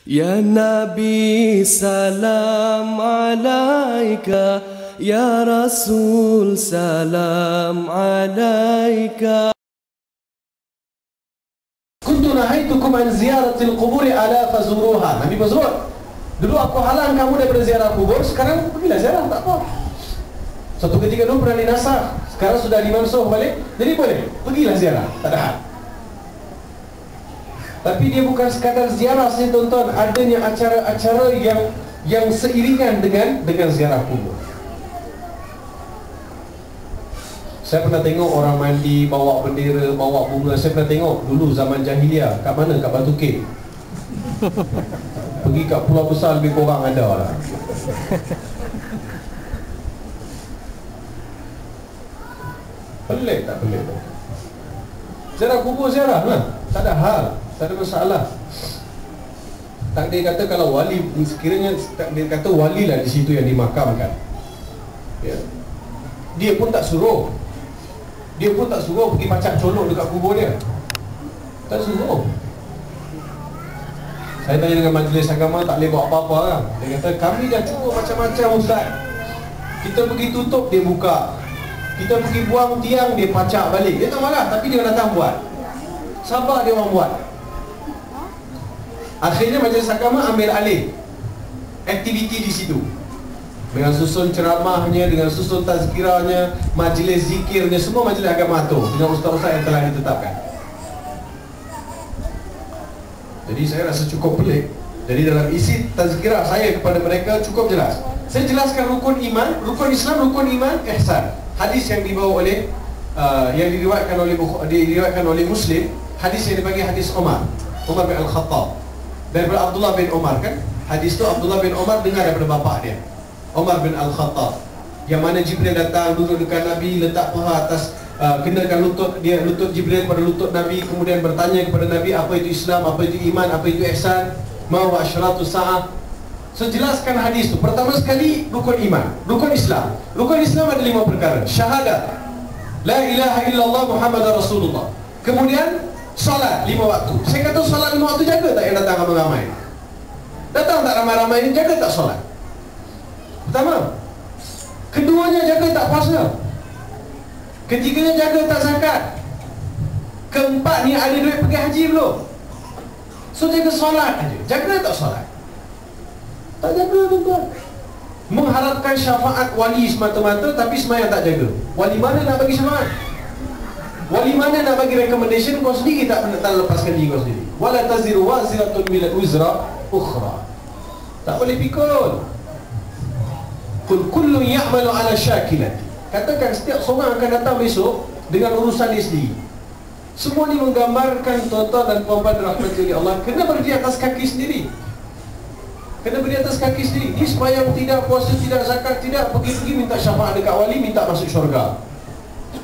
Ya Nabi salam alaika, Ya Rasul salam alaika. Kuntu nahaitukum an ziyaratil quburi ala fazuruha. Nabi Mazrur, dulu aku halang kamu daripada ziarah kubur, sekarang pergilah ziarah, tak apa. Suatu ketika dulu pernah dinasakh, sekarang sudah dimansuh balik, jadi boleh, pergilah ziarah, tak ada hal. Tapi dia bukan sekadar ziarah saja, tonton, adanya acara-acara yang seiringan dengan ziarah kubur. Saya pernah tengok orang mandi, bawa bendera, bawa bunga. Saya pernah tengok dulu zaman jahiliah. Kat mana? Kat Batu Kek. Pergi kat Pulau Besar lebih kurang ada lah. Pelik tak pelik? Ziarah kubur ziarah lah, tak ada hal, tak ada masalah. Takdir kata kalau wali, sekiranya takdir kata wali lah di situ yang dimakamkan, ya, dia pun tak suruh pergi pacak colok dekat kubur dia. Tak suruh. Saya tanya dengan majlis agama, tak boleh buat apa-apa lah. Dia kata, kami dah cuba macam-macam ustaz. Kita pergi tutup, dia buka. Kita pergi buang tiang, dia pacak balik. Dia tak marah, tapi dia datang buat. Sabar dia orang buat. Akhirnya majlis agama ambil alih aktiviti di situ, dengan susun ceramahnya, dengan susun tazkirahnya, majlis zikirnya, semua majlis agama tu dengan ustaz-ustaz yang telah ditetapkan. Jadi saya rasa cukup pelik. Jadi dalam isi tazkirah saya kepada mereka cukup jelas. Saya jelaskan rukun iman, rukun Islam, rukun iman, ihsan. Hadis yang dibawa oleh yang diriwayatkan oleh Muslim, hadis yang dipanggil hadis Umar bin Al-Khattab, daripada Abdullah bin Umar, kan? Hadis tu Abdullah bin Umar dengar daripada bapa dia, Umar bin Al-Khattab, yang mana Jibril datang duduk dekat Nabi, letak paha atas kenakan lutut dia, lutut Jibril pada lutut Nabi, kemudian bertanya kepada Nabi apa itu Islam, apa itu iman, apa itu ihsan, ma huwa asyratu sa'ah. Sejelaskan hadis tu. Pertama sekali rukun iman, rukun Islam. Rukun Islam ada 5 perkara. Syahadat, la ilaha illallah Muhammadar Rasulullah. Kemudian solat 5 waktu. Saya kata solat 5 waktu jaga tak yang datang ramai-ramai? Datang tak ramai-ramai ini, jaga tak solat? Pertama. Keduanya, jaga tak puasa. Ketiganya, jaga tak zakat. Keempat ni, ada duit pergi haji belum? So jaga solat aja. Jaga tak solat? Tak jaga, tuan-tuan. Mengharapkan syafaat wali semata-mata, tapi semayang tak jaga. Wali mana nak bagi syafaat? Wali mana nak bagi recommendation? Kau sendiri tak lepaskan diri kau sendiri. Wala taziru waziratun wizra ukhra. Tak boleh pikul. Kullu ya'malu ala syakilati. Katakan setiap seorang akan datang besok dengan urusan dia sendiri. Semua ni menggambarkan, tuan-tuan dan puan-puan rahmati Allah, kena berdiri atas kaki sendiri. Kena berdiri atas kaki sendiri. Ni sembahyang tidak, puasa tidak, zakat tidak, pergi-pergi minta syafaat dekat wali, minta masuk syurga.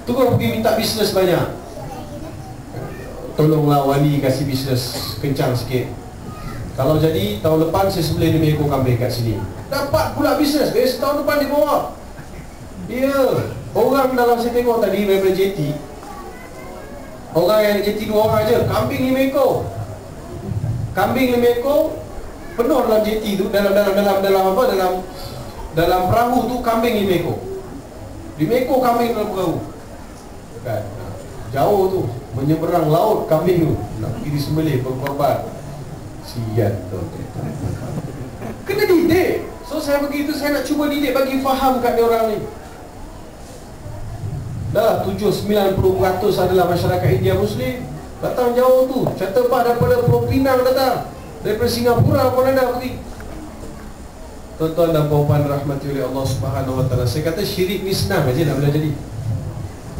Terus pergi minta bisnes banyak. Tolonglah wali kasih bisnes kencang sikit. Kalau jadi tahun depan saya sembelih 5 ekor kambing kat sini. Dapat pula bisnes, besok tahun depan dia bawa. Ya, orang dalam saya tengok tadi daripada JT, orang yang JT 2 orang je, kambing 5 ekor. Kambing 5 ekor penuh dalam JT tu, dalam perahu tu kambing 5 ekor. 5 ekor kambing dalam perahu. Kan? Jauh tu, menyeberang laut kambing tu. Nak pergi disembelih, berkorban. Sian tu. Kena didik. So saya begitu, saya nak cuba didik, bagi faham kat dia orang ni. Dah 70-90% adalah masyarakat India Muslim. Datang jauh tu, Chatterbah daripada Pulau Pinang datang, daripada Singapura pun ada pergi. Tuan-tuan dan puan-puan rahmati oleh Allah Subhanahu wa taala, saya kata syirik ni senang aja nak boleh jadi.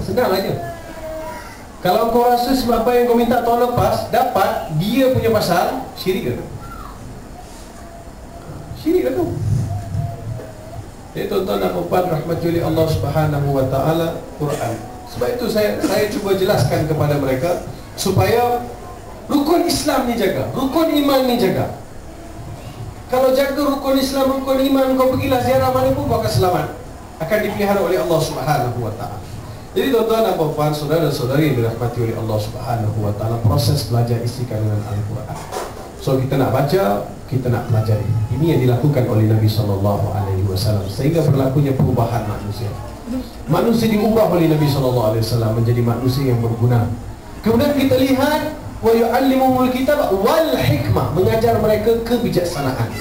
Senang aja. Kalau kau rasa sebab apa yang kau minta tahun lepas dapat, dia punya pasal, syirik ke? Syirik ke tu? Jadi tuan-tuan dan puan-puan rahmati oleh Allah Subhanahu wa taala, Quran. Sebab itu saya cuba jelaskan kepada mereka supaya rukun Islam ni jaga, rukun iman ni jaga. Kalau jaga rukun Islam, rukun iman, kau pergilah ziarah mana pun, kau akan selamat, akan dipelihara oleh Allah Subhanahu wa taala. Jadi tuan-tuan dan puan-puan, saudara dan saudari yang dirahmati oleh Allah Subhanahu wa taala, proses belajar isi kandungan Al-Quran. So kita nak baca, kita nak pelajari. Ini yang dilakukan oleh Nabi SAW, sehingga berlakunya perubahan manusia. Manusia diubah oleh Nabi SAW menjadi manusia yang berguna. Kemudian kita lihat wa yu'allimuhumul kitab wal hikmah, mengajar mereka kebijaksanaan.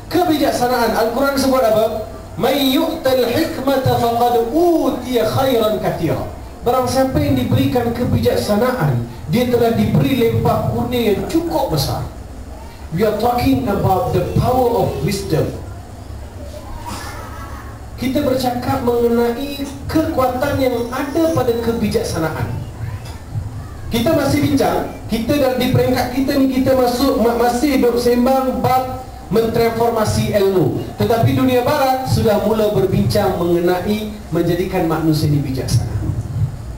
Kebijaksanaan, Al-Quran sebut apa? May yu'tal hikmata faqad utiya khairan katsira. Barang siapa yang diberikan kebijaksanaan, dia telah diberi limpah kurnia yang cukup besar. We are talking about the power of wisdom. Kita bercakap mengenai kekuatan yang ada pada kebijaksanaan. Kita masih bincang, kita di peringkat kita ni, kita masih duk sembang bab mentransformasi ilmu. Tetapi dunia barat sudah mula berbincang mengenai menjadikan manusia ini bijaksana.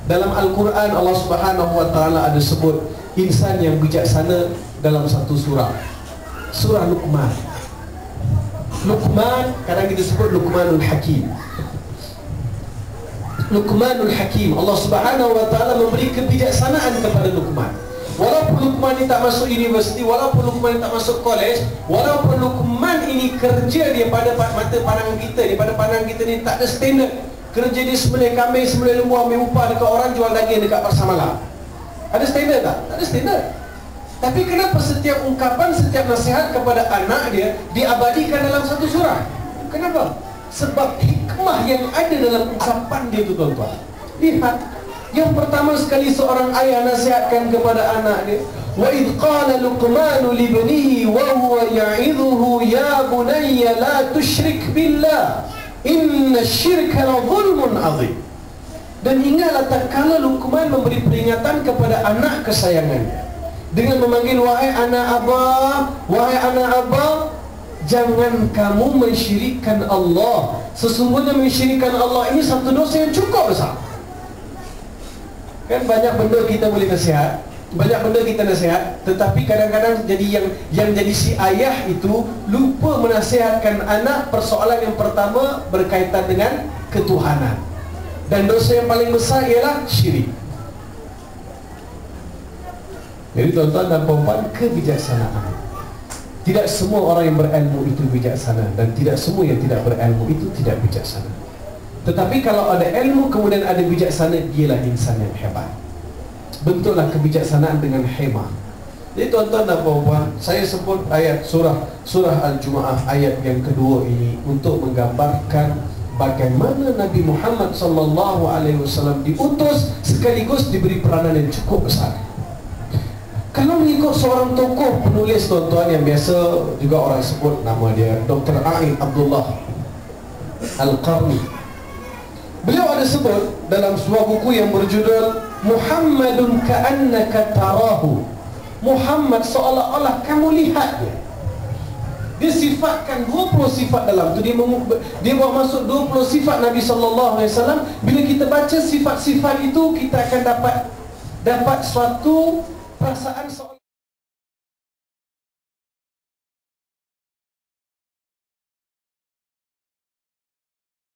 Dalam Al-Quran, Allah Subhanahu wa ta'ala ada sebut insan yang bijaksana dalam satu surah, surah Luqman. Luqman, kadang kita sebut Luqmanul Hakim. Luqmanul Hakim, Allah Subhanahu wa ta'ala memberi kebijaksanaan kepada Luqman. Walaupun Luqman ini tak masuk universiti, walaupun Luqman ini tak masuk college, walaupun Luqman ini kerja dia pada mata pandangan kita, daripada pandangan kita ni tak ada standard. Kerja dia sembelih kambing, sembelih lembu, ambil upah dekat orang, jual daging dekat pasar malam. Ada standard tak? Tak ada standard. Tapi kenapa setiap ungkapan, setiap nasihat kepada anak dia diabadikan dalam satu surah? Kenapa? Sebab hikmah yang ada dalam ungkapan dia itu, tuan-tuan. Lihat, yang pertama sekali seorang ayah nasihatkan kepada anak dia, wa idh qala Luqmanu li banihi wa huwa ya'idhuhu ya bunayya la tusyrik billah inna syirka la zulmun azim. Dan ingatlah tatkala Luqman memberi peringatan kepada anak kesayangannya dengan memanggil, wahai anak abah, wahai anak abah, jangan kamu mensyirikkan Allah. Sesungguhnya mensyirikkan Allah ini satu dosa yang cukup besar. Kan banyak benda kita boleh nasihat, banyak benda kita nasihat, tetapi kadang-kadang jadi yang jadi si ayah itu lupa menasihatkan anak. Persoalan yang pertama berkaitan dengan ketuhanan, dan dosa yang paling besar ialah syirik. Jadi tuan-tuan dan puan-puan, kebijaksanaan. Tidak semua orang yang berilmu itu bijaksana, dan tidak semua yang tidak berilmu itu tidak bijaksana. Tetapi kalau ada ilmu kemudian ada bijaksana, dialah insan yang hebat. Bentuklah kebijaksanaan dengan hikmah. Jadi tuan-tuan dan puan-puan, saya sebut ayat surah Al-Jumu'ah ayat yang kedua ini untuk menggambarkan bagaimana Nabi Muhammad SAW diutus sekaligus diberi peranan yang cukup besar. Kalau mengikut seorang tokoh penulis, tuan-tuan, yang biasa juga orang sebut nama dia, Dr. A'in Abdullah Al-Qarni. Beliau ada sebut dalam sebuah buku yang berjudul Muhammadun ka'annaka tarahu. Muhammad seolah-olah kamu lihat dia. Dia sifatkan 20 sifat dalam tu. Dia bawa masuk 20 sifat Nabi SAW. Bila kita baca sifat-sifat itu, kita akan dapat suatu perasaan seolah